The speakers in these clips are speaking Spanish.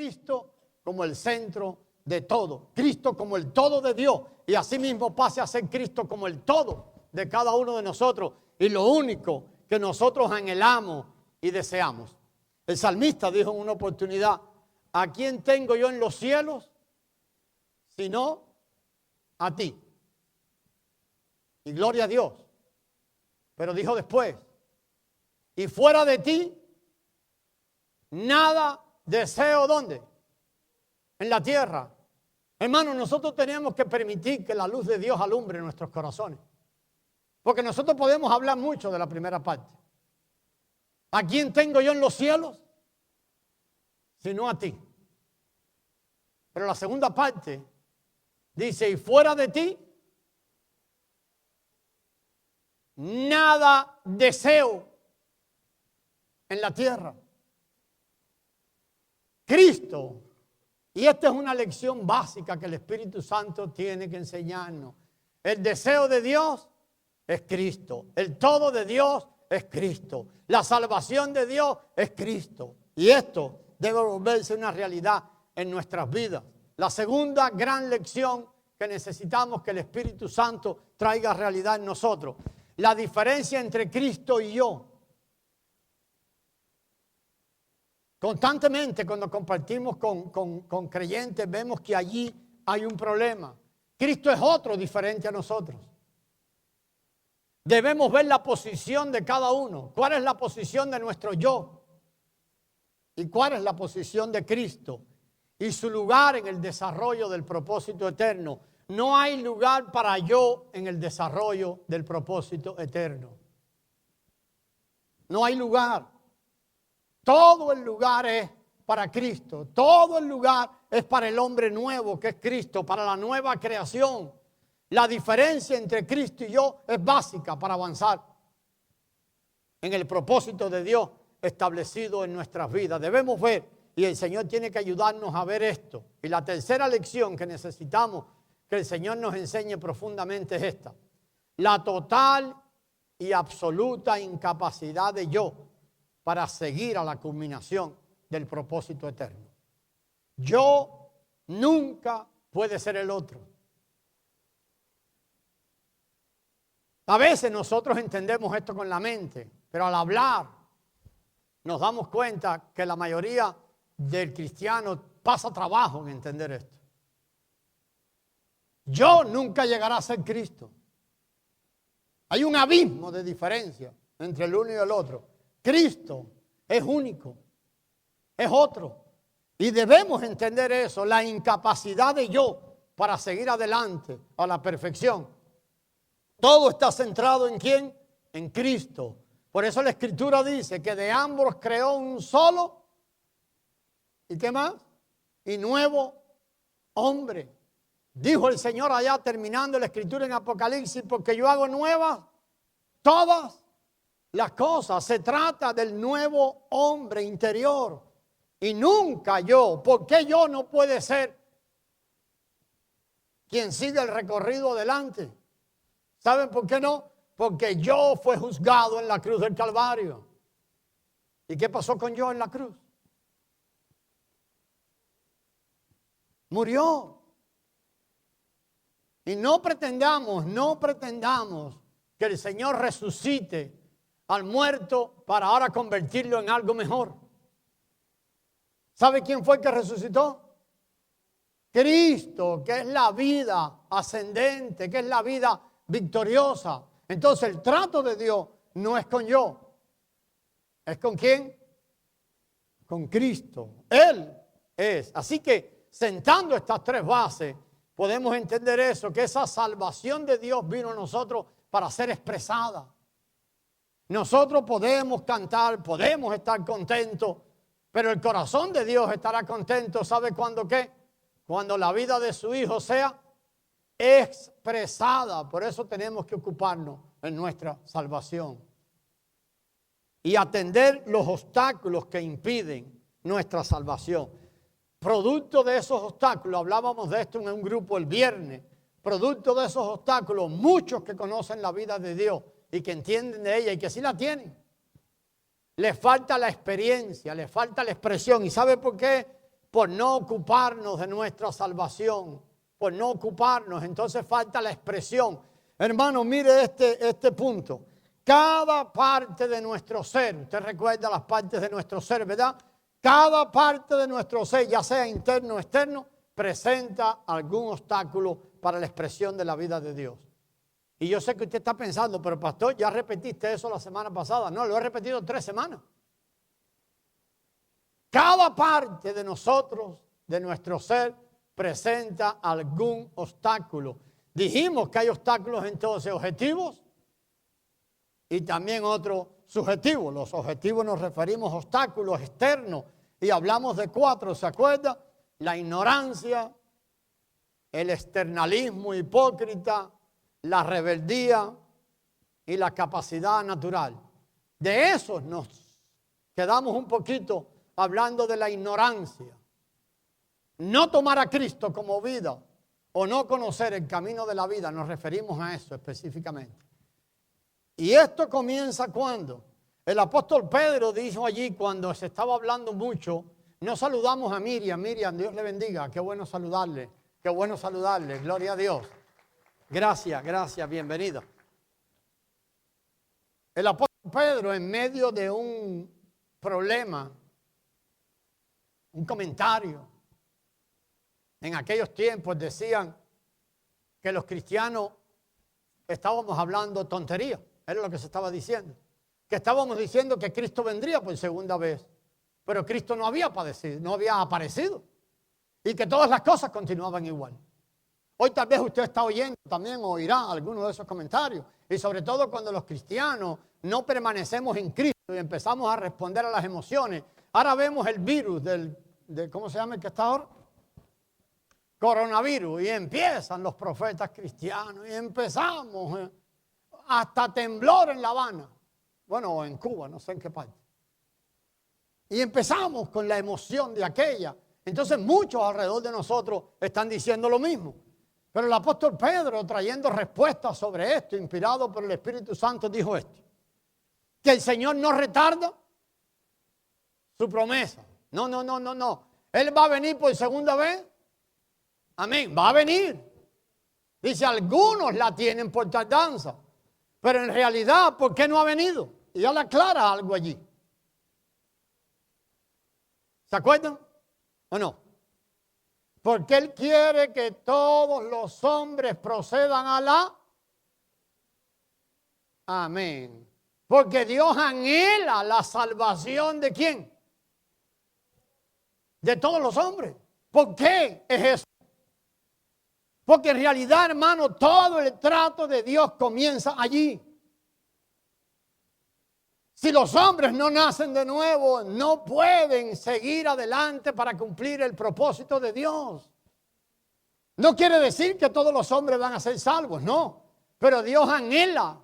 Cristo como el centro de todo. Cristo como el todo de Dios. Y asimismo pase a ser Cristo como el todo de cada uno de nosotros. Y lo único que nosotros anhelamos y deseamos. El salmista dijo en una oportunidad: ¿a quién tengo yo en los cielos sino a ti? Y gloria a Dios. Pero dijo después: y fuera de ti, nada deseo. ¿Dónde? En la tierra. Hermanos, nosotros tenemos que permitir que la luz de Dios alumbre nuestros corazones. Porque nosotros podemos hablar mucho de la primera parte. ¿A quién tengo yo en los cielos? Sino a ti. Pero la segunda parte dice: y fuera de ti, nada deseo en la tierra. Cristo, y esta es una lección básica que el Espíritu Santo tiene que enseñarnos. El deseo de Dios es Cristo. El todo de Dios es Cristo. La salvación de Dios es Cristo. Y esto debe volverse una realidad en nuestras vidas. La segunda gran lección que necesitamos que el Espíritu Santo traiga realidad en nosotros: la diferencia entre Cristo y yo. Constantemente cuando compartimos con creyentes vemos que allí hay un problema. Cristo es otro diferente a nosotros. Debemos ver la posición de cada uno. ¿Cuál es la posición de nuestro yo? ¿Y cuál es la posición de Cristo? Y su lugar en el desarrollo del propósito eterno. No hay lugar para yo en el desarrollo del propósito eterno. No hay lugar. Todo el lugar es para Cristo. Todo el lugar es para el hombre nuevo que es Cristo, para la nueva creación. La diferencia entre Cristo y yo es básica para avanzar en el propósito de Dios establecido en nuestras vidas. Debemos ver, y el Señor tiene que ayudarnos a ver esto. Y la tercera lección que necesitamos que el Señor nos enseñe profundamente es esta: la total y absoluta incapacidad de yo para seguir a la culminación del propósito eterno. Yo nunca puede ser el otro. A veces nosotros entendemos esto con la mente, pero al hablar nos damos cuenta que la mayoría del cristiano pasa trabajo en entender esto. Yo nunca llegará a ser Cristo. Hay un abismo de diferencia entre el uno y el otro. Cristo es único, es otro. Y debemos entender eso, la incapacidad de yo para seguir adelante a la perfección. Todo está centrado ¿en quién? En Cristo. Por eso la Escritura dice que de ambos creó un solo, ¿y qué más? Y nuevo hombre. Dijo el Señor allá terminando la Escritura en Apocalipsis: porque yo hago nuevas todas las cosas. Se trata del nuevo hombre interior. Y nunca yo. ¿Por qué yo no puede ser quien sigue el recorrido adelante? ¿Saben por qué no? Porque yo fue juzgado en la cruz del Calvario. ¿Y qué pasó con yo en la cruz? Murió. Y no pretendamos que el Señor resucite al muerto para ahora convertirlo en algo mejor. ¿Sabe quién fue el que resucitó? Cristo, que es la vida ascendente, que es la vida victoriosa. Entonces el trato de Dios no es con yo. ¿Es con quién? Con Cristo. Él es. Así que sentando estas tres bases, podemos entender eso, que esa salvación de Dios vino a nosotros para ser expresada. Nosotros podemos cantar, podemos estar contentos, pero el corazón de Dios estará contento. ¿Sabe cuándo qué? Cuando la vida de su Hijo sea expresada. Por eso tenemos que ocuparnos en nuestra salvación y atender los obstáculos que impiden nuestra salvación. Producto de esos obstáculos, hablábamos de esto en un grupo el viernes, producto de esos obstáculos, muchos que conocen la vida de Dios y que entienden de ella y que sí la tienen, les falta la experiencia, les falta la expresión. ¿Y sabe por qué? por no ocuparnos de nuestra salvación, por no ocuparnos. Entonces falta la expresión. Hermano, mire este punto. Cada parte de nuestro ser, usted recuerda las partes de nuestro ser, ¿verdad? Cada parte de nuestro ser, ya sea interno o externo, presenta algún obstáculo para la expresión de la vida de Dios. Y yo sé que usted está pensando, pero pastor, ya repetiste eso la semana pasada. No, lo he repetido 3 semanas. Cada parte de nosotros, de nuestro ser, presenta algún obstáculo. Dijimos que hay obstáculos entonces objetivos y también otros subjetivos. Los objetivos nos referimos a obstáculos externos y hablamos de 4, ¿se acuerda? La ignorancia, el externalismo hipócrita, la rebeldía y la capacidad natural. De esos nos quedamos un poquito hablando de la ignorancia. No tomar a Cristo como vida o no conocer el camino de la vida, nos referimos a eso específicamente. Y esto comienza cuando el apóstol Pedro dijo allí, cuando se estaba hablando mucho, no saludamos a Miriam. Miriam, Dios le bendiga, qué bueno saludarle, gloria a Dios. Gracias, bienvenido. El apóstol Pedro, en medio de un problema, un comentario, en aquellos tiempos decían que los cristianos estábamos hablando tontería, era lo que se estaba diciendo. Que estábamos diciendo que Cristo vendría por segunda vez, pero Cristo no había aparecido y que todas las cosas continuaban igual. Hoy tal vez usted está oyendo, también oirá algunos de esos comentarios. Y sobre todo cuando los cristianos no permanecemos en Cristo y empezamos a responder a las emociones. Ahora vemos el virus ¿cómo se llama el que está ahora? Coronavirus. Y empiezan los profetas cristianos y empezamos hasta temblor en La Habana. Bueno, en Cuba, no sé en qué parte. Y empezamos con la emoción de aquella. Entonces muchos alrededor de nosotros están diciendo lo mismo. Pero el apóstol Pedro, trayendo respuestas sobre esto, inspirado por el Espíritu Santo, dijo esto: que el Señor no retarda su promesa. No. Él va a venir por segunda vez. Amén, va a venir. Dice, algunos la tienen por tardanza. Pero en realidad, ¿por qué no ha venido? Y él aclara algo allí. ¿Se acuerdan o no? Porque Él quiere que todos los hombres procedan a la... Amén. Porque Dios anhela la salvación ¿de quién? De todos los hombres. ¿Por qué es eso? Porque en realidad, hermano, todo el trato de Dios comienza allí. Si los hombres no nacen de nuevo, no pueden seguir adelante para cumplir el propósito de Dios. No quiere decir que todos los hombres van a ser salvos, no. Pero Dios anhela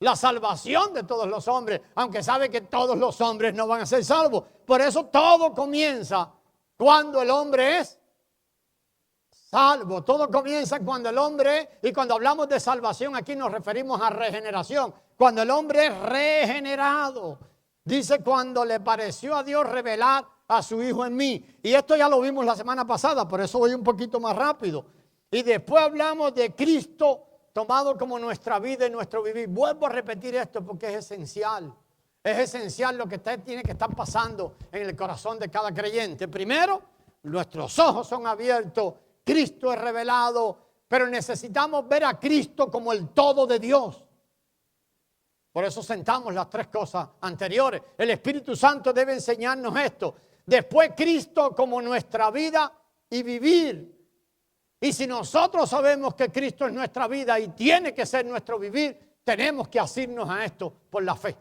la salvación de todos los hombres, aunque sabe que todos los hombres no van a ser salvos. Por eso todo comienza cuando el hombre es salvo. Todo comienza cuando el hombre es, y cuando hablamos de salvación aquí nos referimos a regeneración. Cuando el hombre es regenerado. Dice cuando le pareció a Dios revelar a su Hijo en mí. Y esto ya lo vimos la semana pasada, por eso voy un poquito más rápido. Y después hablamos de Cristo tomado como nuestra vida y nuestro vivir. Vuelvo a repetir esto porque es esencial. Es esencial lo que tiene que estar pasando en el corazón de cada creyente. Primero, nuestros ojos son abiertos. Cristo es revelado, pero necesitamos ver a Cristo como el todo de Dios. Por eso sentamos las 3 cosas anteriores. El Espíritu Santo debe enseñarnos esto. Después Cristo como nuestra vida y vivir. Y si nosotros sabemos que Cristo es nuestra vida y tiene que ser nuestro vivir, tenemos que asirnos a esto por la fe.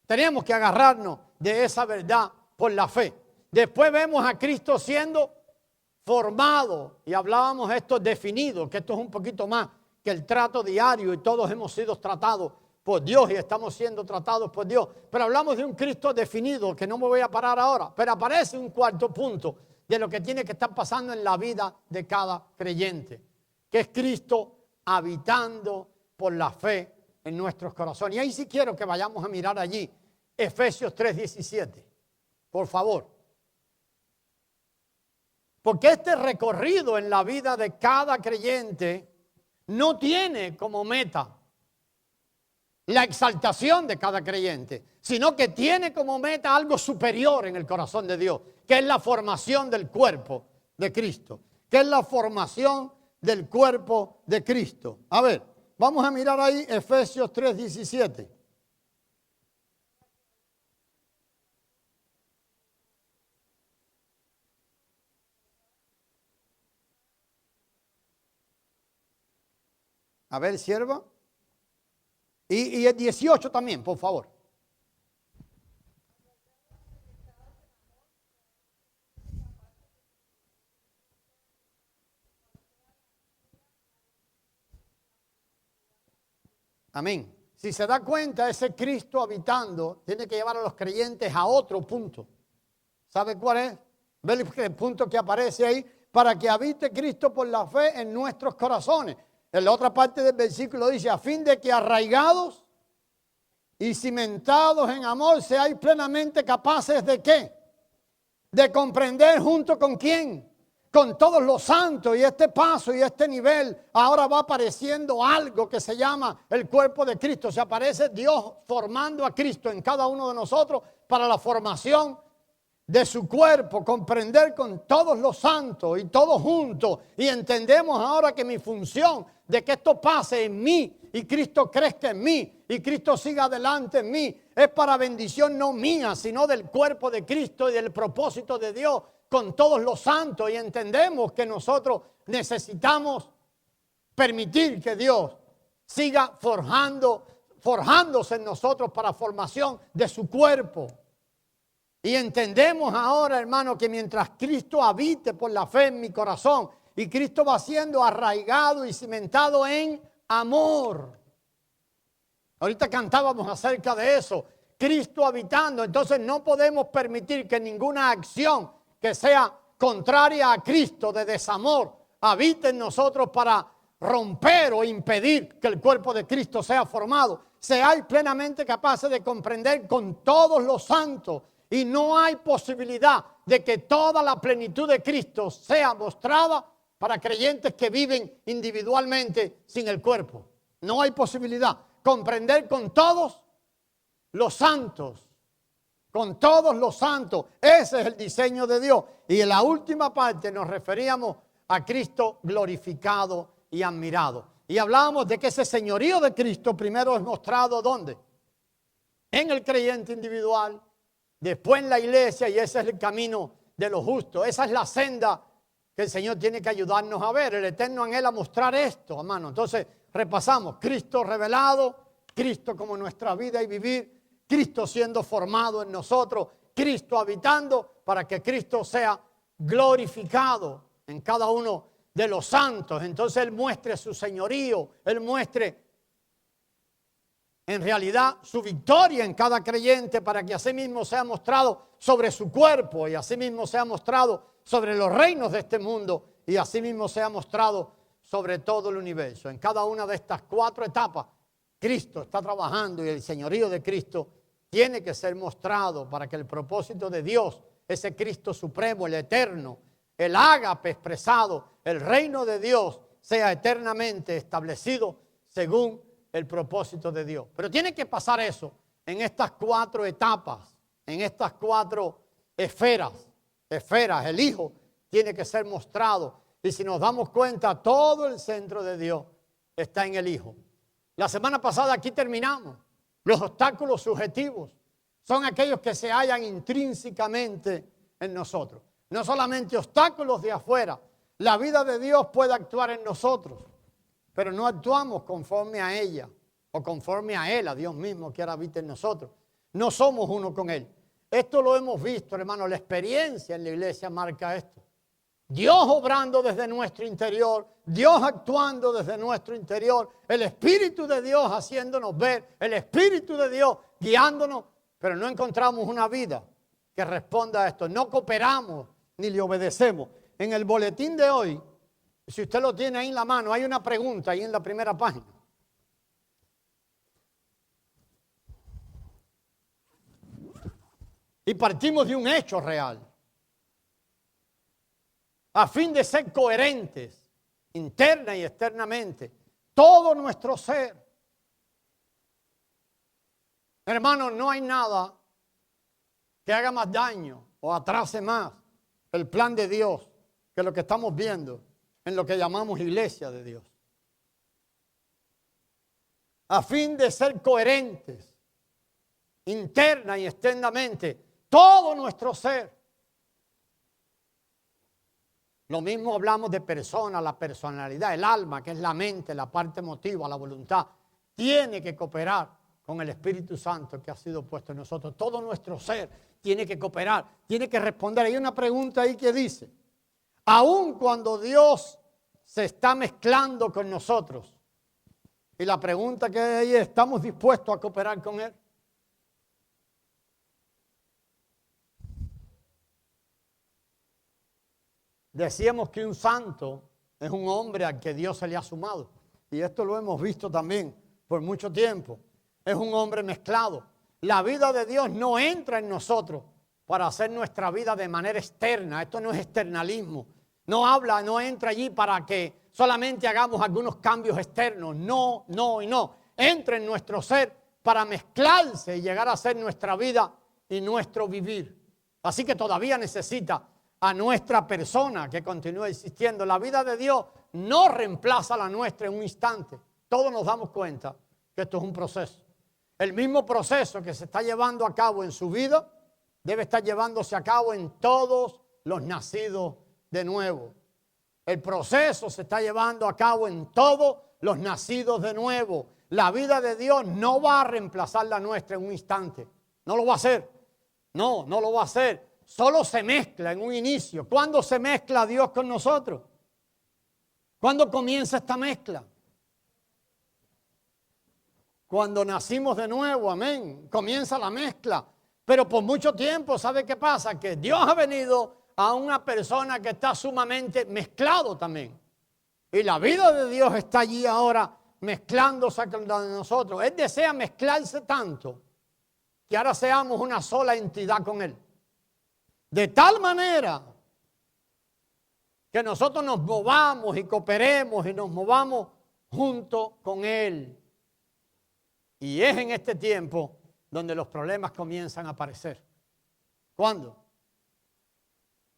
Tenemos que agarrarnos de esa verdad por la fe. Después vemos a Cristo siendo formado. Y hablábamos esto definido, que esto es un poquito más que el trato diario y todos hemos sido tratados por Dios y estamos siendo tratados por Dios. Pero hablamos de un Cristo definido, que no me voy a parar ahora. Pero aparece un cuarto punto de lo que tiene que estar pasando en la vida de cada creyente, que es Cristo habitando por la fe en nuestros corazones. Y ahí sí quiero que vayamos a mirar allí Efesios 3:17. por favor. Porque este recorrido en la vida de cada creyente no tiene como meta la exaltación de cada creyente, sino que tiene como meta algo superior en el corazón de Dios, que es la formación del cuerpo de Cristo, que es la formación del cuerpo de Cristo. A ver, vamos a mirar ahí Efesios 3:17. A ver, sierva. Y el 18 también, por favor. Amén. Si se da cuenta, ese Cristo habitando tiene que llevar a los creyentes a otro punto. ¿Sabe cuál es? ¿Ve el punto que aparece ahí? Para que habite Cristo por la fe en nuestros corazones. En la otra parte del versículo dice, a fin de que arraigados y cimentados en amor seáis plenamente capaces de ¿qué? De comprender junto con quién, con todos los santos. Y este paso y este nivel, ahora va apareciendo algo que se llama el cuerpo de Cristo. Se aparece Dios formando a Cristo en cada uno de nosotros para la formación de su cuerpo, comprender con todos los santos y todos juntos. Y entendemos ahora que mi función de que esto pase en mí y Cristo crezca en mí y Cristo siga adelante en mí es para bendición no mía, sino del cuerpo de Cristo y del propósito de Dios con todos los santos. Y entendemos que nosotros necesitamos permitir que Dios siga forjándose en nosotros para formación de su cuerpo. Y entendemos ahora, hermano, que mientras Cristo habite por la fe en mi corazón y Cristo va siendo arraigado y cimentado en amor. Ahorita cantábamos acerca de eso. Cristo habitando. Entonces no podemos permitir que ninguna acción que sea contraria a Cristo de desamor habite en nosotros para romper o impedir que el cuerpo de Cristo sea formado. Seáis plenamente capaces de comprender con todos los santos. Y no hay posibilidad de que toda la plenitud de Cristo sea mostrada para creyentes que viven individualmente sin el cuerpo. No hay posibilidad. Comprender con todos los santos. Con todos los santos. Ese es el diseño de Dios. Y en la última parte nos referíamos a Cristo glorificado y admirado. Y hablábamos de que ese señorío de Cristo primero es mostrado ¿dónde? En el creyente individual. Después en la iglesia, y ese es el camino de los justos. Esa es la senda que el Señor tiene que ayudarnos a ver. El Eterno anhela mostrar esto, hermano. Entonces, repasamos. Cristo revelado, Cristo como nuestra vida y vivir, Cristo siendo formado en nosotros, Cristo habitando para que Cristo sea glorificado en cada uno de los santos. Entonces Él muestre su señorío, Él muestre en realidad su victoria en cada creyente para que así mismo sea mostrado sobre su cuerpo y así mismo sea mostrado sobre los reinos de este mundo y así mismo sea mostrado sobre todo el universo. En cada una de estas 4 etapas, Cristo está trabajando y el señorío de Cristo tiene que ser mostrado para que el propósito de Dios, ese Cristo supremo, el eterno, el ágape expresado, el reino de Dios sea eternamente establecido según el propósito de Dios. Pero tiene que pasar eso en estas 4 etapas, en estas 4 esferas. El Hijo tiene que ser mostrado. Y si nos damos cuenta, todo el centro de Dios está en el Hijo. La semana pasada aquí terminamos. Los obstáculos subjetivos son aquellos que se hallan intrínsecamente en nosotros. No solamente obstáculos de afuera. La vida de Dios puede actuar en nosotros, pero no actuamos conforme a ella o conforme a Él, a Dios mismo que ahora habita en nosotros. No somos uno con Él. Esto lo hemos visto, hermano. La experiencia en la iglesia marca esto. Dios obrando desde nuestro interior, Dios actuando desde nuestro interior, el Espíritu de Dios haciéndonos ver, el Espíritu de Dios guiándonos, pero no encontramos una vida que responda a esto. No cooperamos ni le obedecemos. En el boletín de hoy, si usted lo tiene ahí en la mano, hay una pregunta ahí en la primera página. Y partimos de un hecho real. A fin de ser coherentes, interna y externamente, todo nuestro ser. Hermanos, no hay nada que haga más daño o atrase más el plan de Dios que lo que estamos viendo en lo que llamamos iglesia de Dios. A fin de ser coherentes, interna y externamente, todo nuestro ser. Lo mismo hablamos de persona, la personalidad, el alma, que es la mente, la parte emotiva, la voluntad. Tiene que cooperar con el Espíritu Santo que ha sido puesto en nosotros. Todo nuestro ser tiene que cooperar, tiene que responder. Hay una pregunta ahí que dice, aun cuando Dios se está mezclando con nosotros, y la pregunta que hay es, ¿estamos dispuestos a cooperar con Él? Decíamos que un santo es un hombre al que Dios se le ha sumado. Y esto lo hemos visto también por mucho tiempo. Es un hombre mezclado. La vida de Dios no entra en nosotros para hacer nuestra vida de manera externa. Esto no es externalismo. No entra allí para que solamente hagamos algunos cambios externos. No, no y no. Entra en nuestro ser para mezclarse y llegar a ser nuestra vida y nuestro vivir. Así que todavía necesita a nuestra persona que continúe existiendo. La vida de Dios no reemplaza la nuestra en un instante. Todos nos damos cuenta que esto es un proceso. El mismo proceso que se está llevando a cabo en su vida debe estar llevándose a cabo en todos los nacidos de nuevo. El proceso se está llevando a cabo en todos los nacidos de nuevo. La vida de Dios no va a reemplazar la nuestra en un instante. No lo va a hacer. No lo va a hacer. Solo se mezcla en un inicio. ¿Cuándo se mezcla Dios con nosotros? ¿Cuándo comienza esta mezcla? Cuando nacimos de nuevo, amén. Comienza la mezcla. Pero por mucho tiempo, ¿sabe qué pasa? Que Dios ha venido a una persona que está sumamente mezclado también. Y la vida de Dios está allí ahora mezclándose con la de nosotros. Él desea mezclarse tanto que ahora seamos una sola entidad con Él. De tal manera que nosotros nos movamos y cooperemos y nos movamos junto con Él. Y es en este tiempo donde los problemas comienzan a aparecer. ¿Cuándo?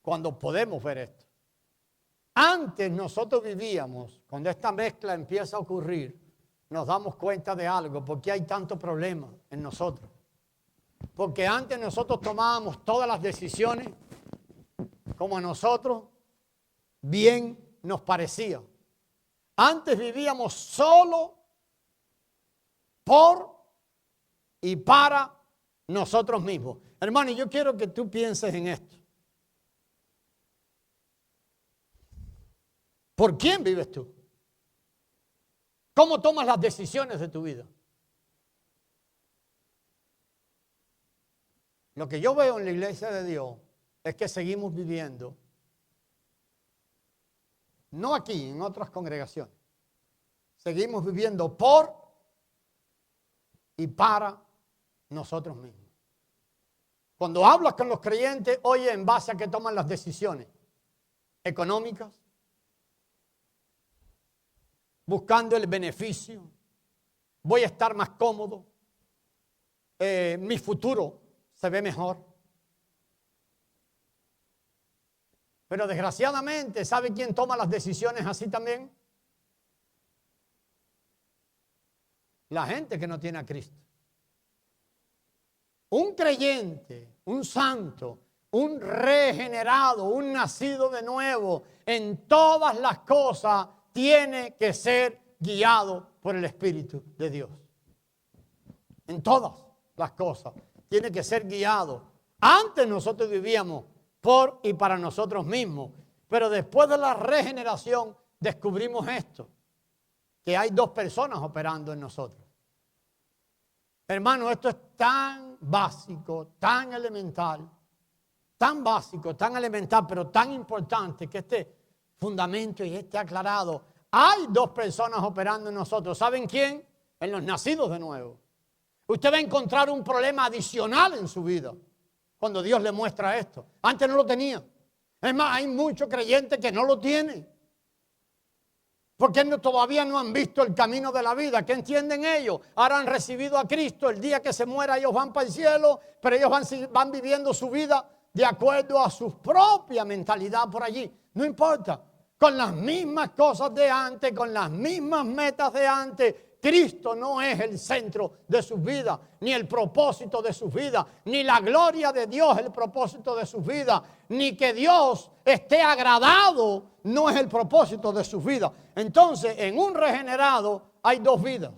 Cuando podemos ver esto. Antes nosotros vivíamos, cuando esta mezcla empieza a ocurrir, nos damos cuenta de algo, porque hay tanto problema en nosotros. Porque antes nosotros tomábamos todas las decisiones como a nosotros bien nos parecía. Antes vivíamos solo por y para nosotros mismos. Hermano, yo quiero que tú pienses en esto. ¿Por quién vives tú? ¿Cómo tomas las decisiones de tu vida? Lo que yo veo en la iglesia de Dios es que seguimos viviendo, no aquí, en otras congregaciones, seguimos viviendo por y para nosotros mismos. Cuando hablas con los creyentes, oye, en base a que toman las decisiones económicas, buscando el beneficio, voy a estar más cómodo, mi futuro se ve mejor. Pero desgraciadamente, ¿sabe quién toma las decisiones así también? La gente que no tiene a Cristo. Un creyente, un santo, un regenerado, un nacido de nuevo, en todas las cosas tiene que ser guiado por el Espíritu de Dios. En todas las cosas tiene que ser guiado. Antes nosotros vivíamos por y para nosotros mismos, pero después de la regeneración descubrimos esto, que hay dos personas operando en nosotros. Hermano, esto es tan básico, tan elemental, tan básico, tan elemental, pero tan importante que este fundamento y esté aclarado. Hay dos personas operando en nosotros. ¿Saben quién? En los nacidos de nuevo. Usted va a encontrar un problema adicional en su vida cuando Dios le muestra esto. Antes no lo tenía. Es más, hay muchos creyentes que no lo tienen. Porque todavía no han visto el camino de la vida. ¿Qué entienden ellos? Ahora han recibido a Cristo. El día que se muera ellos van para el cielo. Pero ellos van viviendo su vida de acuerdo a su propia mentalidad por allí. No importa. Con las mismas cosas de antes, con las mismas metas de antes. Cristo no es el centro de sus vidas, ni el propósito de sus vidas, ni la gloria de Dios el propósito de sus vidas, ni que Dios esté agradado no es el propósito de sus vidas. Entonces, en un regenerado hay dos vidas.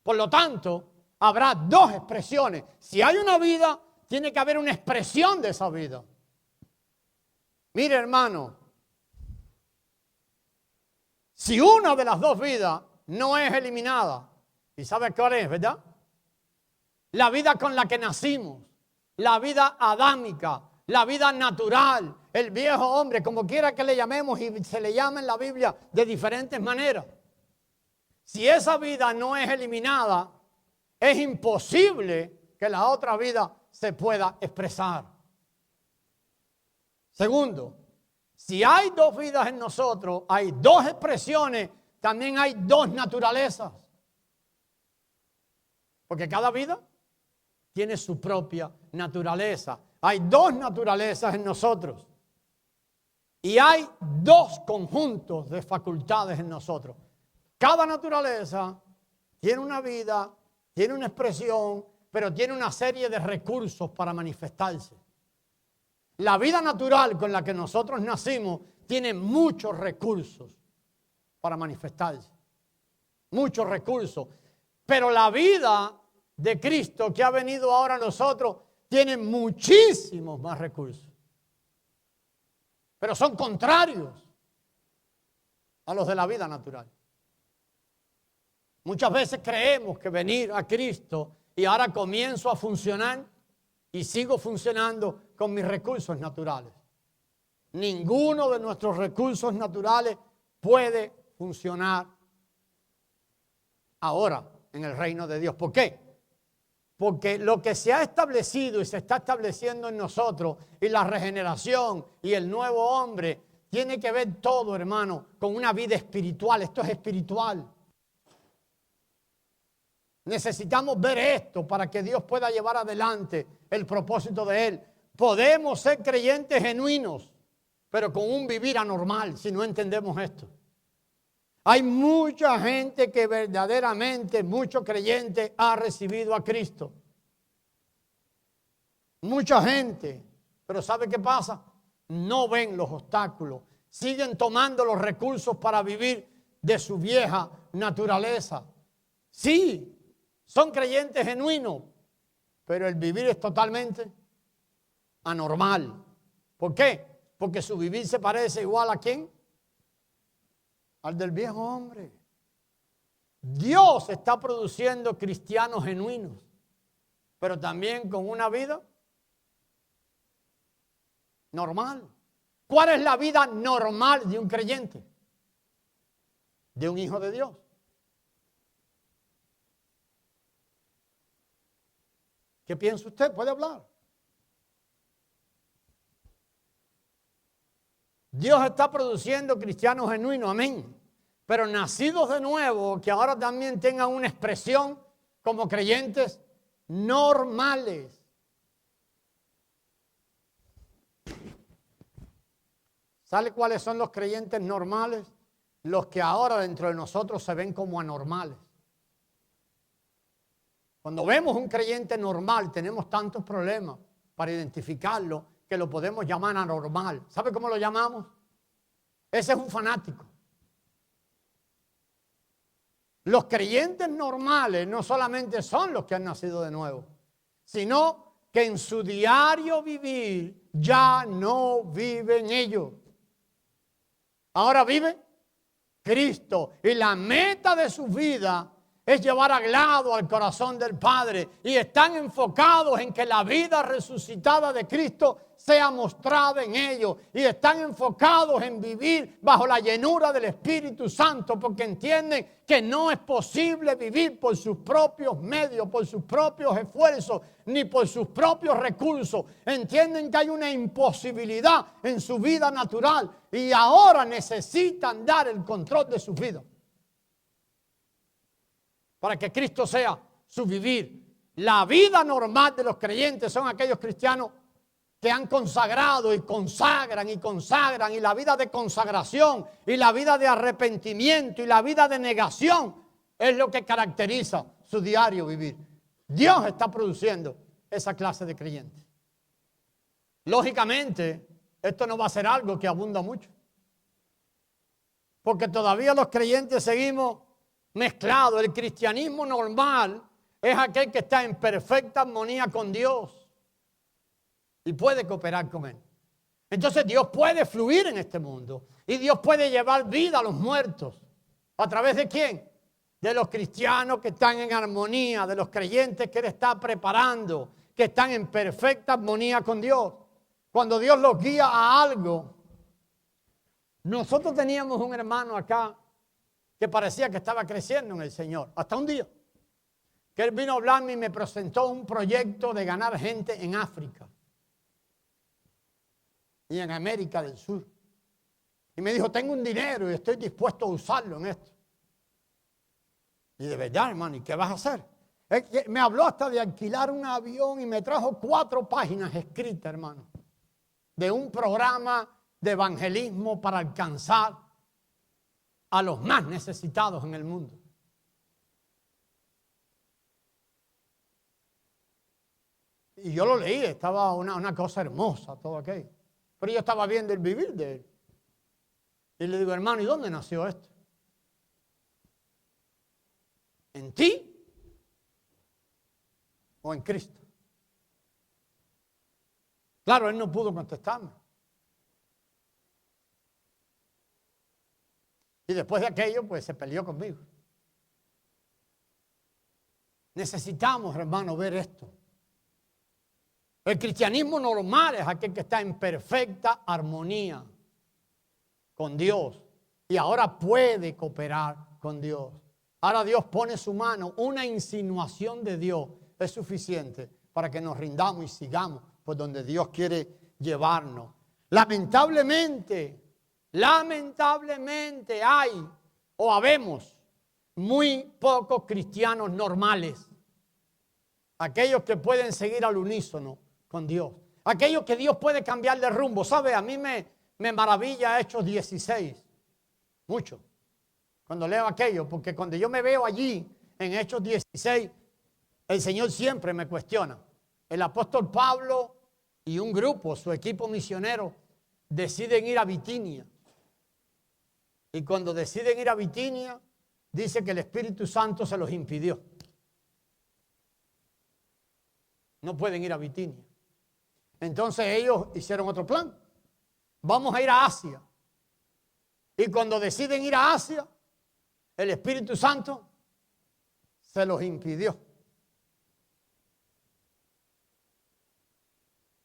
Por lo tanto, habrá dos expresiones. Si hay una vida, tiene que haber una expresión de esa vida. Mire, hermano, si una de las dos vidas no es eliminada, ¿y sabe cuál es, verdad? La vida con la que nacimos, la vida adámica, la vida natural, el viejo hombre, como quiera que le llamemos, y se le llama en la Biblia de diferentes maneras. Si esa vida no es eliminada, es imposible que la otra vida se pueda expresar. Segundo, si hay dos vidas en nosotros, hay dos expresiones, también hay dos naturalezas. Porque cada vida tiene su propia naturaleza. Hay dos naturalezas en nosotros. Y hay dos conjuntos de facultades en nosotros. Cada naturaleza tiene una vida, tiene una expresión, pero tiene una serie de recursos para manifestarse. La vida natural con la que nosotros nacimos tiene muchos recursos para manifestarse. Muchos recursos. Pero la vida de Cristo que ha venido ahora a nosotros tiene muchísimos más recursos. Pero son contrarios a los de la vida natural. Muchas veces creemos que venir a Cristo y ahora comienzo a funcionar y sigo funcionando con mis recursos naturales. Ninguno de nuestros recursos naturales puede funcionar ahora en el reino de Dios. ¿Por qué? Porque lo que se ha establecido y se está estableciendo en nosotros y la regeneración y el nuevo hombre tiene que ver todo, hermano, con una vida espiritual. Esto es espiritual. Necesitamos ver esto para que Dios pueda llevar adelante el propósito de Él. Podemos ser creyentes genuinos, pero con un vivir anormal si no entendemos esto. Hay mucha gente que verdaderamente, muchos creyentes ha recibido a Cristo. Mucha gente. Pero ¿sabe qué pasa? No ven los obstáculos. Siguen tomando los recursos para vivir de su vieja naturaleza. Sí, son creyentes genuinos, pero el vivir es totalmente anormal. ¿Por qué? Porque su vivir se parece igual a ¿quién? Al del viejo hombre. Dios está produciendo cristianos genuinos, pero también con una vida normal. ¿Cuál es la vida normal de un creyente? De un hijo de Dios. ¿Qué piensa usted? ¿Puede hablar? Dios está produciendo cristianos genuinos, amén. Pero nacidos de nuevo, que ahora también tengan una expresión como creyentes normales. ¿Sabe cuáles son los creyentes normales? Los que ahora dentro de nosotros se ven como anormales. Cuando vemos un creyente normal, tenemos tantos problemas para identificarlo que lo podemos llamar anormal. ¿Sabe cómo lo llamamos? Ese es un fanático. Los creyentes normales no solamente son los que han nacido de nuevo, sino que en su diario vivir ya no viven ellos. Ahora vive Cristo y la meta de su vida es llevar hablado al corazón del Padre y están enfocados en que la vida resucitada de Cristo sea mostrada en ellos y están enfocados en vivir bajo la llenura del Espíritu Santo porque entienden que no es posible vivir por sus propios medios, por sus propios esfuerzos, ni por sus propios recursos. Entienden que hay una imposibilidad en su vida natural y ahora necesitan dar el control de su vida para que Cristo sea su vivir. La vida normal de los creyentes son aquellos cristianos que han consagrado y consagran y la vida de consagración y la vida de arrepentimiento y la vida de negación es lo que caracteriza su diario vivir. Dios está produciendo esa clase de creyentes. Lógicamente, esto no va a ser algo que abunda mucho, porque todavía los creyentes seguimos mezclados. El cristianismo normal es aquel que está en perfecta armonía con Dios y puede cooperar con Él. Entonces Dios puede fluir en este mundo y Dios puede llevar vida a los muertos. ¿A través de quién? De los cristianos que están en armonía, de los creyentes que Él está preparando, que están en perfecta armonía con Dios. Cuando Dios los guía a algo. Nosotros teníamos un hermano acá que parecía que estaba creciendo en el Señor. Hasta un día que él vino a hablarme y me presentó un proyecto de ganar gente en África y en América del Sur. Y me dijo, tengo un dinero y estoy dispuesto a usarlo en esto. Y de verdad, hermano, ¿y qué vas a hacer? Me habló hasta de alquilar un avión y me trajo 4 páginas escritas, hermano, de un programa de evangelismo para alcanzar a los más necesitados en el mundo. Y yo lo leí, estaba una cosa hermosa, todo aquello. Pero yo estaba viendo el vivir de él. Y le digo, hermano, ¿y dónde nació esto? ¿En ti o en Cristo? Claro, él no pudo contestarme. Y después de aquello, pues se peleó conmigo. Necesitamos, hermano, ver esto. El cristianismo normal es aquel que está en perfecta armonía con Dios y ahora puede cooperar con Dios. Ahora Dios pone su mano, una insinuación de Dios es suficiente para que nos rindamos y sigamos por donde Dios quiere llevarnos. Lamentablemente hay o habemos muy pocos cristianos normales. Aquellos que pueden seguir al unísono con Dios. Aquellos que Dios puede cambiar de rumbo. ¿Sabe? A mí me maravilla Hechos 16. Mucho. Cuando leo aquello. Porque cuando yo me veo allí en Hechos 16, el Señor siempre me cuestiona. El apóstol Pablo y un grupo, su equipo misionero, deciden ir a Bitinia. Y cuando deciden ir a Bitinia, dice que el Espíritu Santo se los impidió. No pueden ir a Bitinia. Entonces ellos hicieron otro plan. Vamos a ir a Asia. Y cuando deciden ir a Asia, el Espíritu Santo se los impidió.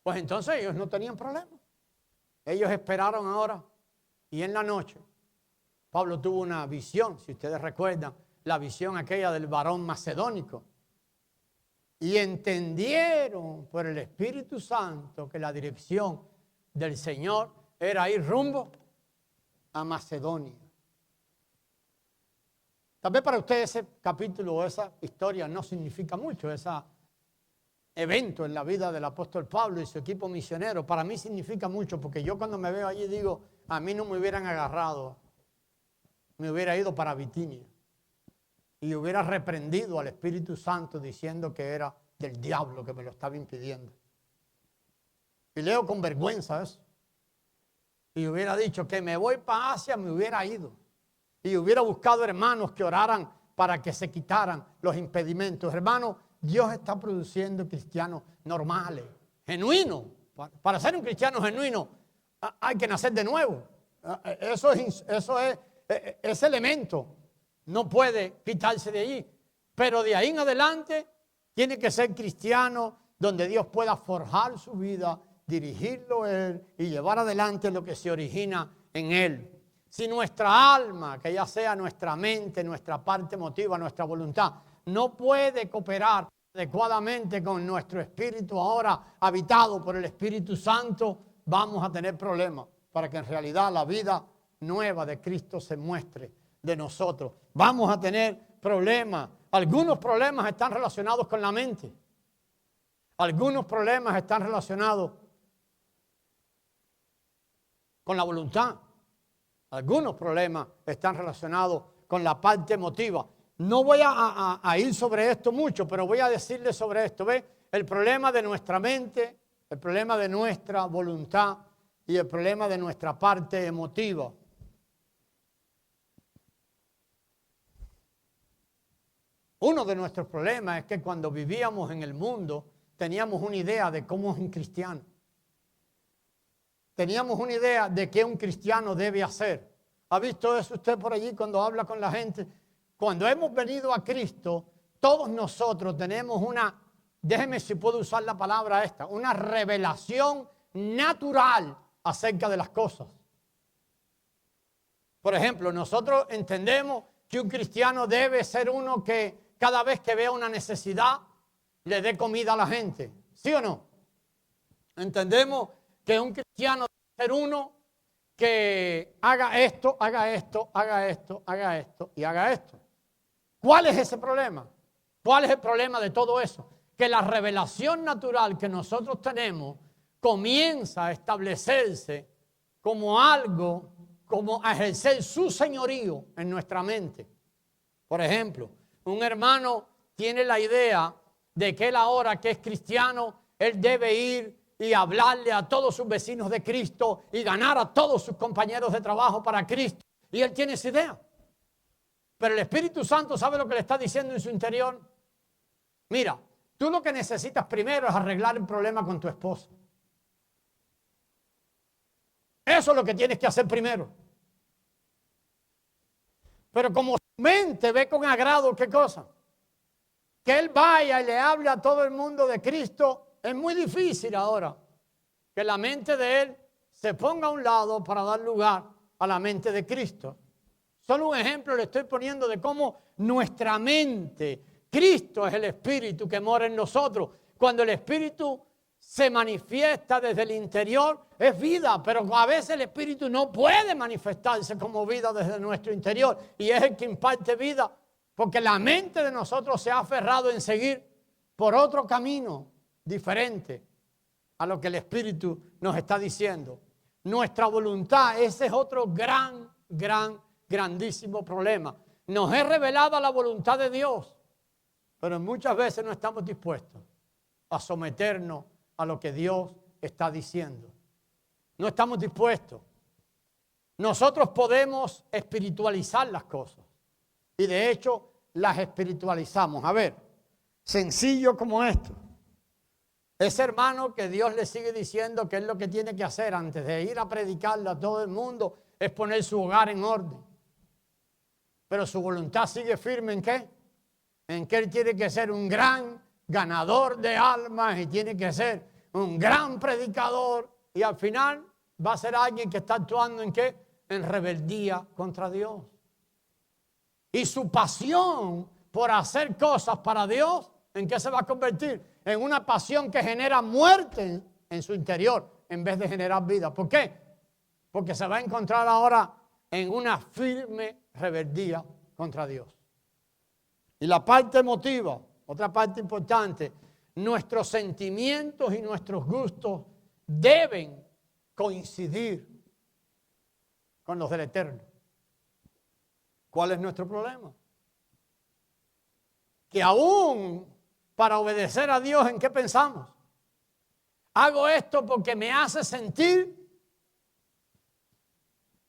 Pues entonces ellos no tenían problema. Ellos esperaron ahora y en la noche Pablo tuvo una visión, si ustedes recuerdan, la visión aquella del varón macedónico. Y entendieron por el Espíritu Santo que la dirección del Señor era ir rumbo a Macedonia. Tal vez para ustedes ese capítulo o esa historia no significa mucho, ese evento en la vida del apóstol Pablo y su equipo misionero. Para mí significa mucho porque yo cuando me veo allí digo, a mí no me hubieran agarrado, me hubiera ido para Bitinia. Y hubiera reprendido al Espíritu Santo diciendo que era del diablo que me lo estaba impidiendo. Y leo con vergüenza eso. Y hubiera dicho que me voy para Asia, me hubiera ido. Y hubiera buscado hermanos que oraran para que se quitaran los impedimentos. Hermanos, Dios está produciendo cristianos normales, genuinos. Para ser un cristiano genuino hay que nacer de nuevo. Ese elemento no puede quitarse de allí. Pero de ahí en adelante tiene que ser cristiano donde Dios pueda forjar su vida, dirigirlo Él y llevar adelante lo que se origina en Él. Si nuestra alma, que ya sea nuestra mente, nuestra parte emotiva, nuestra voluntad, no puede cooperar adecuadamente con nuestro espíritu ahora habitado por el Espíritu Santo, vamos a tener problemas para que en realidad la vida nueva de Cristo se muestre de nosotros. Vamos a tener problemas. Algunos problemas están relacionados con la mente. Algunos problemas están relacionados con la voluntad. Algunos problemas están relacionados con la parte emotiva. No voy a ir sobre esto mucho, pero voy a decirles sobre esto. ¿Ve? El problema de nuestra mente, el problema de nuestra voluntad y el problema de nuestra parte emotiva. Uno de nuestros problemas es que cuando vivíamos en el mundo teníamos una idea de cómo es un cristiano. Teníamos una idea de qué un cristiano debe hacer. ¿Ha visto eso usted por allí cuando habla con la gente? Cuando hemos venido a Cristo, todos nosotros tenemos una, déjeme si puedo usar la palabra esta, una revelación natural acerca de las cosas. Por ejemplo, nosotros entendemos que un cristiano debe ser uno que cada vez que vea una necesidad le dé comida a la gente. ¿Sí o no? Entendemos que un cristiano debe ser uno que haga esto, haga esto, haga esto, haga esto y haga esto. ¿Cuál es ese problema? ¿Cuál es el problema de todo eso? Que la revelación natural que nosotros tenemos comienza a establecerse como algo, como a ejercer su señorío en nuestra mente. Por ejemplo, un hermano tiene la idea de que él ahora que es cristiano, él debe ir y hablarle a todos sus vecinos de Cristo y ganar a todos sus compañeros de trabajo para Cristo. Y él tiene esa idea. Pero el Espíritu Santo sabe lo que le está diciendo en su interior. Mira, tú lo que necesitas primero es arreglar el problema con tu esposa. Eso es lo que tienes que hacer primero. Pero como su mente ve con agrado, ¿qué cosa? Que él vaya y le hable a todo el mundo de Cristo. Es muy difícil ahora que la mente de él se ponga a un lado para dar lugar a la mente de Cristo. Solo un ejemplo le estoy poniendo de cómo nuestra mente, Cristo es el Espíritu que mora en nosotros. Cuando el Espíritu se manifiesta desde el interior, es vida, pero a veces el Espíritu no puede manifestarse como vida desde nuestro interior y es el que imparte vida, porque la mente de nosotros se ha aferrado en seguir por otro camino diferente a lo que el Espíritu nos está diciendo. Nuestra voluntad, ese es otro grandísimo problema. Nos es revelada la voluntad de Dios, pero muchas veces no estamos dispuestos a someternos a lo que Dios está diciendo. No estamos dispuestos. Nosotros podemos espiritualizar las cosas y de hecho las espiritualizamos. A ver, sencillo como esto. Ese hermano que Dios le sigue diciendo que es lo que tiene que hacer antes de ir a predicarle a todo el mundo es poner su hogar en orden. Pero su voluntad sigue firme ¿en qué? En que él tiene que ser un gran ganador de almas y tiene que ser un gran predicador y al final va a ser alguien que está actuando ¿en qué? En rebeldía contra Dios. Y su pasión por hacer cosas para Dios, ¿en qué se va a convertir? En una pasión que genera muerte en su interior en vez de generar vida. ¿Por qué? Porque se va a encontrar ahora en una firme rebeldía contra Dios. Y la parte emotiva, otra parte importante, nuestros sentimientos y nuestros gustos deben coincidir con los del Eterno. ¿Cuál es nuestro problema? Que aún para obedecer a Dios, ¿en qué pensamos? Hago esto porque me hace sentir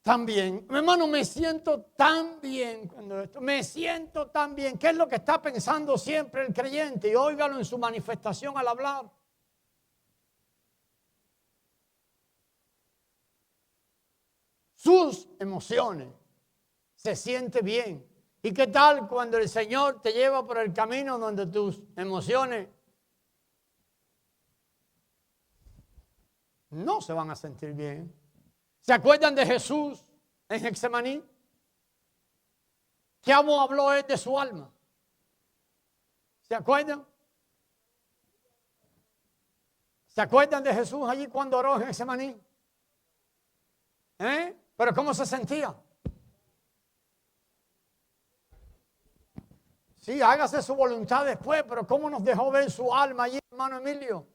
tan bien. Hermano, me siento tan bien cuando esto. Me siento tan bien. ¿Qué es lo que está pensando siempre el creyente? Y óigalo en su manifestación al hablar. Sus emociones. Se siente bien. ¿Y qué tal cuando el Señor te lleva por el camino donde tus emociones no se van a sentir bien? ¿Se acuerdan de Jesús en Getsemaní? ¿Qué habló él de su alma? ¿Se acuerdan? ¿Se acuerdan de Jesús allí cuando oró en Getsemaní? ¿Pero cómo se sentía? Sí, hágase su voluntad después, pero ¿cómo nos dejó ver su alma allí, hermano Emilio?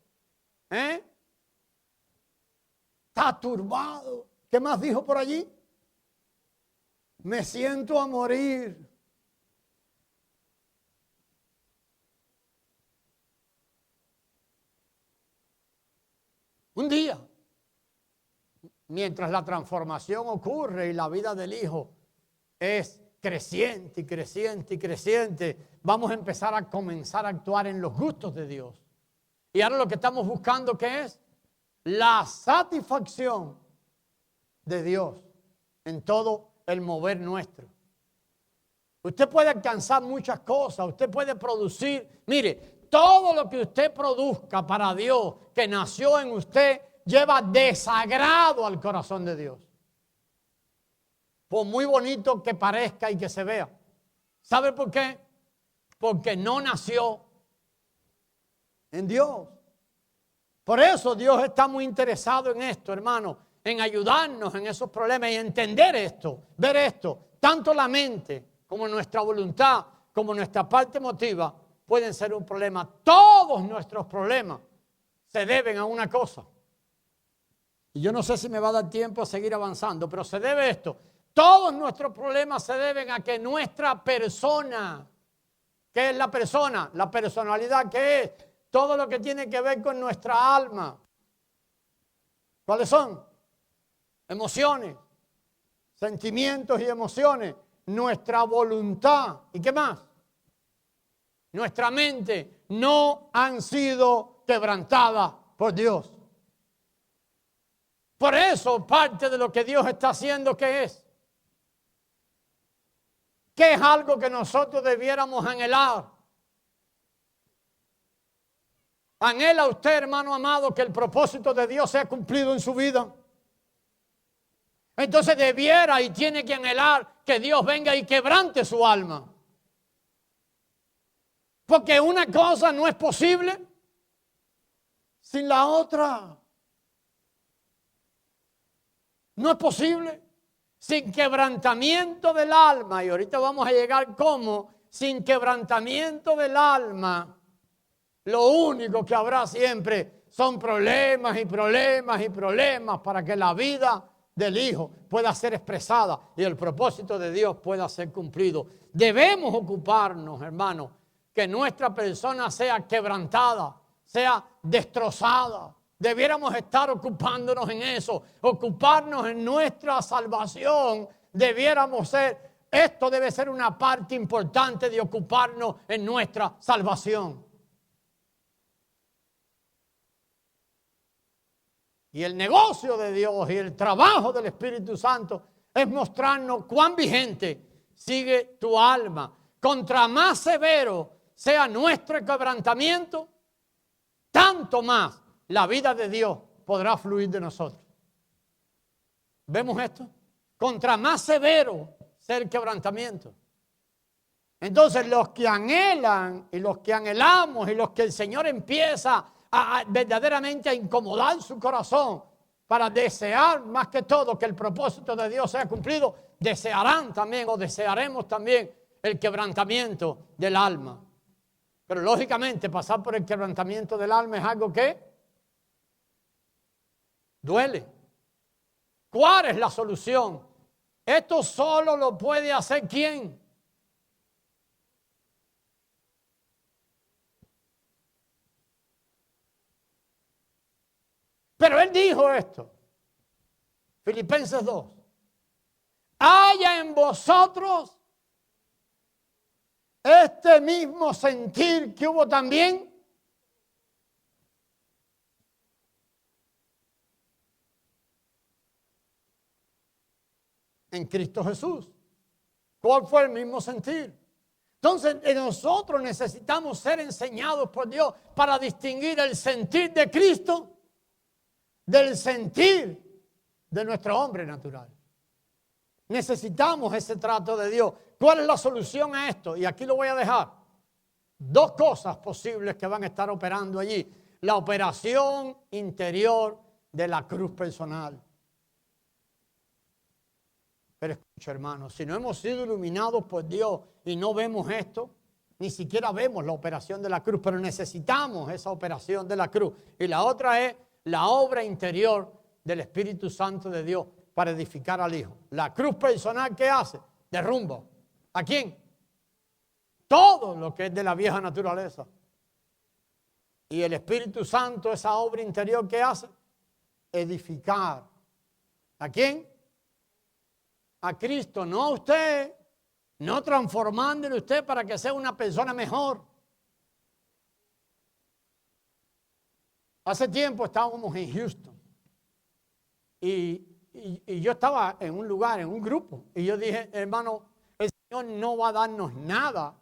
Está turbado. ¿Qué más dijo por allí? Me siento a morir. Un día, mientras la transformación ocurre y la vida del Hijo es creciente y creciente y creciente, vamos a empezar a comenzar a actuar en los gustos de Dios. Y ahora lo que estamos buscando, ¿qué es? La satisfacción de Dios en todo el mover nuestro. Usted puede alcanzar muchas cosas, usted puede producir, mire, todo lo que usted produzca para Dios, que nació en usted, lleva desagrado al corazón de Dios. Por muy bonito que parezca y que se vea. ¿Sabe por qué? Porque no nació en Dios. Por eso Dios está muy interesado en esto, hermano, en ayudarnos en esos problemas y entender esto, ver esto. Tanto la mente como nuestra voluntad, como nuestra parte emotiva, pueden ser un problema. Todos nuestros problemas se deben a una cosa. Y yo no sé si me va a dar tiempo a seguir avanzando, pero se debe a esto. Todos nuestros problemas se deben a que nuestra persona, ¿qué es la persona? La personalidad, ¿qué es? Todo lo que tiene que ver con nuestra alma. ¿Cuáles son? Emociones, sentimientos y emociones. Nuestra voluntad. ¿Y qué más? Nuestra mente no han sido quebrantadas por Dios. Por eso parte de lo que Dios está haciendo, ¿qué es? ¿Qué es algo que nosotros debiéramos anhelar? ¿Anhela usted, hermano amado, que el propósito de Dios sea cumplido en su vida? Entonces debiera y tiene que anhelar que Dios venga y quebrante su alma. Porque una cosa no es posible sin la otra. No es posible sin quebrantamiento del alma. Y ahorita vamos a llegar como sin quebrantamiento del alma. Lo único que habrá siempre son problemas y problemas y problemas para que la vida del Hijo pueda ser expresada y el propósito de Dios pueda ser cumplido. Debemos ocuparnos, hermanos, que nuestra persona sea quebrantada, sea destrozada. Debiéramos estar ocupándonos en eso, ocuparnos en nuestra salvación. Debiéramos ser, esto debe ser una parte importante de ocuparnos en nuestra salvación. Y el negocio de Dios y el trabajo del Espíritu Santo es mostrarnos cuán vigente sigue tu alma. Contra más severo sea nuestro quebrantamiento, tanto más la vida de Dios podrá fluir de nosotros. ¿Vemos esto? Contra más severo sea el quebrantamiento. Entonces los que anhelan y los que anhelamos y los que el Señor empieza a verdaderamente a incomodar su corazón para desear más que todo que el propósito de Dios sea cumplido, desearán también o desearemos también el quebrantamiento del alma. Pero lógicamente pasar por el quebrantamiento del alma es algo que duele. ¿Cuál es la solución? Esto solo lo puede hacer ¿quién? Pero él dijo esto, Filipenses 2, haya en vosotros este mismo sentir que hubo también en Cristo Jesús. ¿Cuál fue el mismo sentir? Entonces nosotros necesitamos ser enseñados por Dios para distinguir el sentir de Cristo del sentir de nuestro hombre natural. Necesitamos ese trato de Dios. ¿Cuál es la solución a esto? Y aquí lo voy a dejar. Dos cosas posibles que van a estar operando allí. La operación interior de la cruz personal. Pero escucha, hermanos, si no hemos sido iluminados por Dios y no vemos esto, ni siquiera vemos la operación de la cruz, pero necesitamos esa operación de la cruz. Y la otra es la obra interior del Espíritu Santo de Dios para edificar al Hijo. La cruz personal, ¿qué hace? Derrumba. ¿A quién? Todo lo que es de la vieja naturaleza. Y el Espíritu Santo, esa obra interior, ¿qué hace? Edificar. ¿A quién? A Cristo, no a usted, no transformándole usted para que sea una persona mejor. Hace tiempo estábamos en Houston y yo estaba en un lugar, en un grupo, y yo dije, hermano, el Señor no va a darnos nada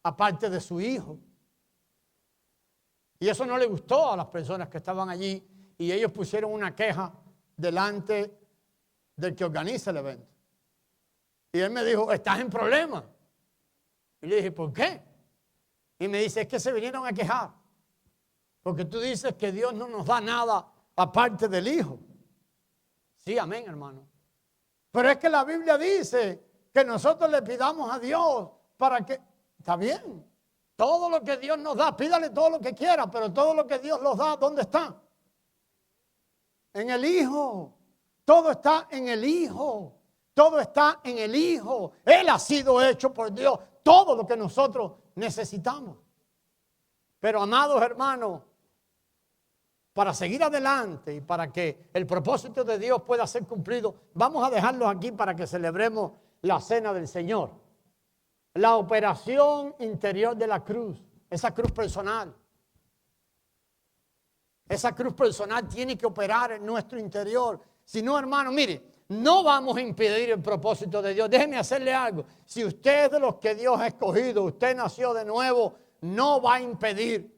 aparte de su Hijo. Y eso no le gustó a las personas que estaban allí y ellos pusieron una queja delante del que organiza el evento. Y él me dijo, estás en problema. Y le dije, ¿por qué? Y me dice, es que se vinieron a quejar. Porque tú dices que Dios no nos da nada aparte del Hijo. Sí, amén, hermano. Pero es que la Biblia dice que nosotros le pidamos a Dios para que... Está bien. Todo lo que Dios nos da, pídale todo lo que quiera, pero todo lo que Dios nos da, ¿dónde está? En el Hijo. Todo está en el Hijo. Todo está en el Hijo. Él ha sido hecho por Dios. Todo lo que nosotros necesitamos. Pero, amados hermanos, para seguir adelante y para que el propósito de Dios pueda ser cumplido, vamos a dejarlos aquí para que celebremos la cena del Señor. La operación interior de la cruz, esa cruz personal. Esa cruz personal tiene que operar en nuestro interior. Si no, hermano, mire, no vamos a impedir el propósito de Dios. Déjeme hacerle algo. Si usted es de los que Dios ha escogido, usted nació de nuevo, no va a impedir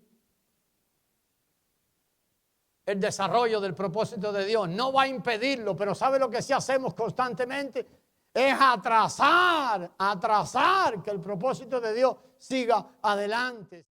el desarrollo del propósito de Dios. No va a impedirlo, pero ¿sabe lo que sí hacemos constantemente? Es atrasar que el propósito de Dios siga adelante.